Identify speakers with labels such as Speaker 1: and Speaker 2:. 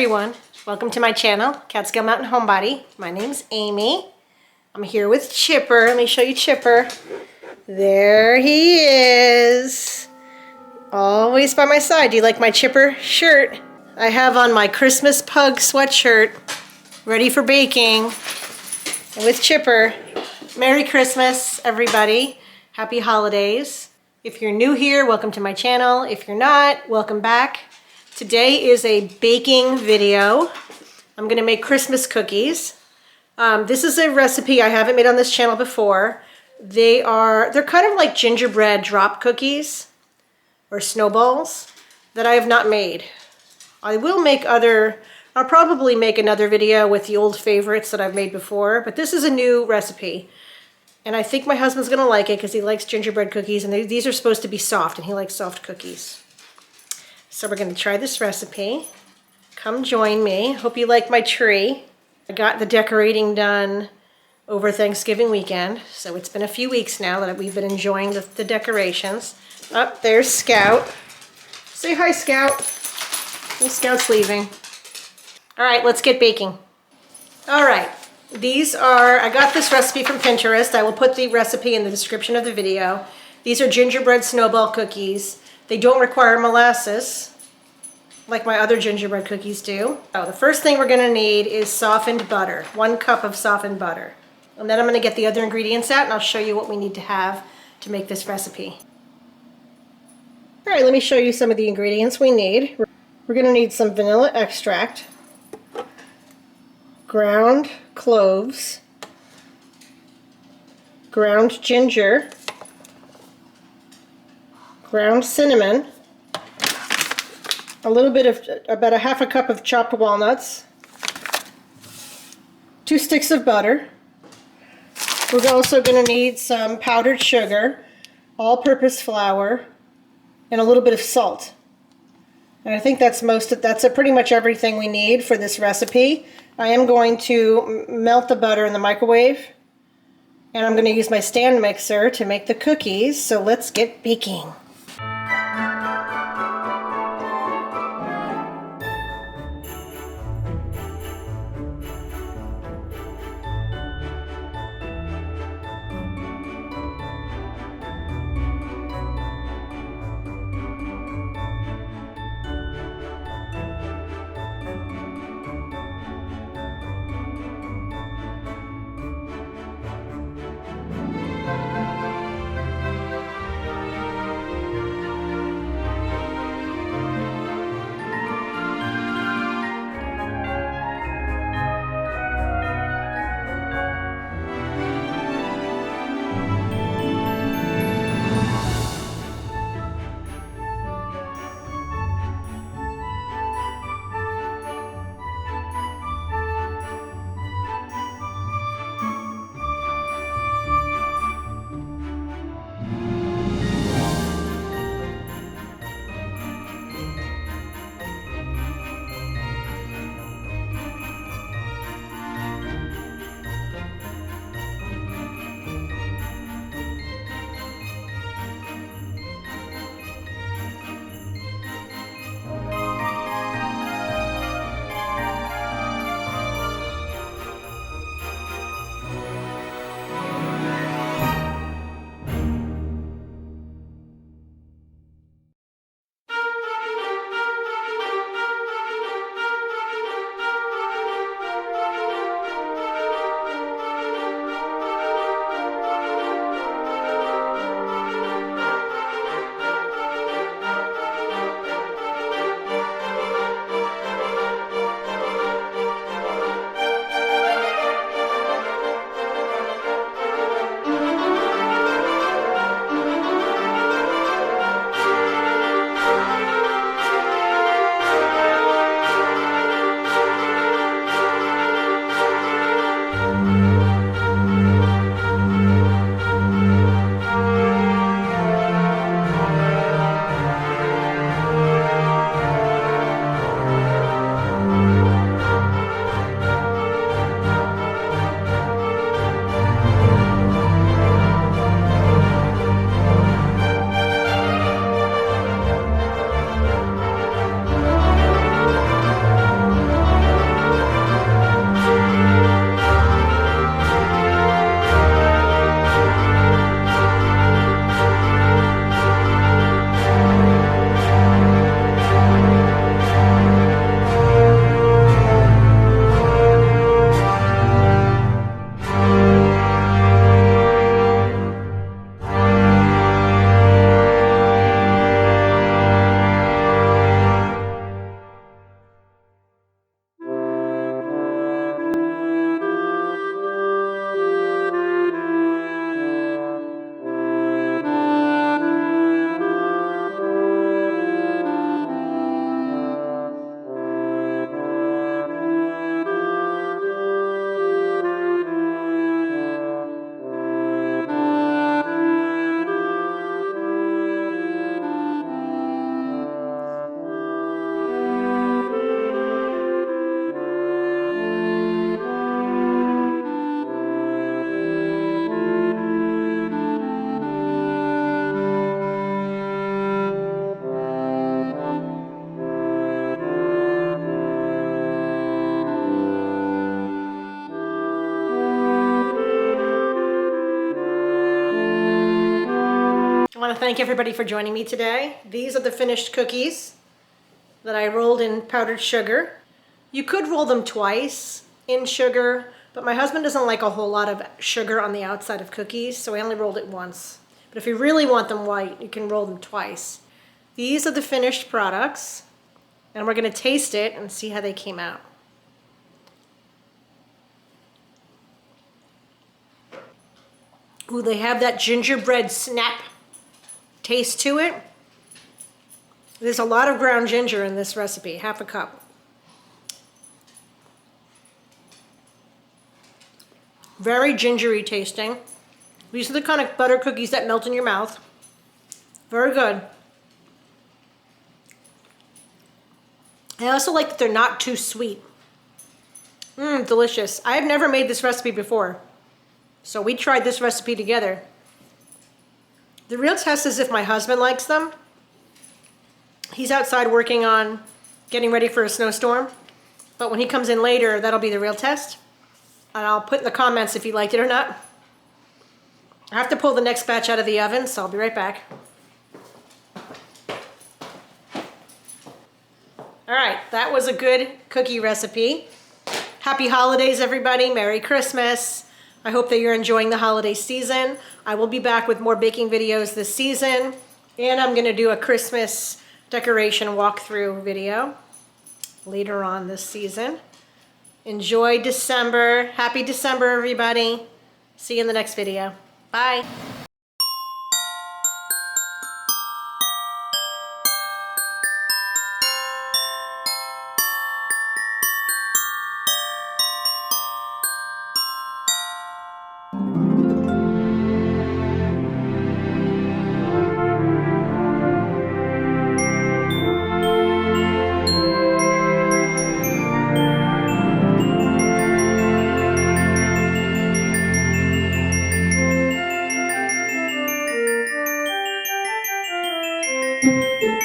Speaker 1: everyone, welcome to my channel, Catskill Mountain Homebody. My name's Amy. I'm here with Chipper. Let me show you Chipper. There he is. Always by my side. Do you like my Chipper shirt? I have on my Christmas pug sweatshirt, ready for baking. And with Chipper, Merry Christmas, everybody. Happy holidays. If you're new here, welcome to my channel. If you're not, welcome back. Today is a baking video. I'm gonna make Christmas cookies. This is a recipe I haven't made on this channel before. They're kind of like gingerbread drop cookies or snowballs that I have not made. I'll probably make another video with the old favorites that I've made before, but this is a new recipe. And I think my husband's gonna like it because he likes gingerbread cookies, and these are supposed to be soft, and he likes soft cookies. So we're gonna try this recipe. Come join me. Hope you like my tree. I got the decorating done over Thanksgiving weekend, so it's been a few weeks now that we've been enjoying the decorations. Oh, there's Scout. Say hi, Scout. Well, Scout's leaving. All right, let's get baking. All right, I got this recipe from Pinterest. I will put the recipe in the description of the video. These are gingerbread snowball cookies. They don't require molasses like my other gingerbread cookies do. So the first thing we're gonna need is softened butter, 1 cup of softened butter. And then I'm gonna get the other ingredients out and I'll show you what we need to have to make this recipe. All right, let me show you some of the ingredients we need. We're gonna need some vanilla extract, ground cloves, ground ginger, ground cinnamon, a little bit of, about a half a cup of chopped walnuts, 2 sticks of butter. We're also going to need some powdered sugar, all-purpose flour, and a little bit of salt. And I think that's pretty much everything we need for this recipe. I am going to melt the butter in the microwave, and I'm going to use my stand mixer to make the cookies, so let's get baking. thank everybody for joining me today. These are the finished cookies that I rolled in powdered sugar. You could roll them twice in sugar, but my husband doesn't like a whole lot of sugar on the outside of cookies, so I only rolled it once. But if you really want them white, you can roll them twice. These are the finished products, and we're going to taste it and see how they came out. Ooh, they have that gingerbread snap taste to it. There's a lot of ground ginger in this recipe, half a cup. Very gingery tasting. These are the kind of butter cookies that melt in your mouth. Very good. I also like that they're not too sweet. Delicious. I've never made this recipe before, so we tried this recipe together. The real test is if my husband likes them. He's outside working on getting ready for a snowstorm, but when he comes in later, that'll be the real test. And I'll put in the comments if he liked it or not. I have to pull the next batch out of the oven, so I'll be right back. All right, that was a good cookie recipe. Happy holidays, everybody. Merry Christmas. I hope that you're enjoying the holiday season. I will be back with more baking videos this season, and I'm gonna do a Christmas decoration walkthrough video later on this season. Enjoy December. Happy December, everybody. See you in the next video. Bye. Thank you.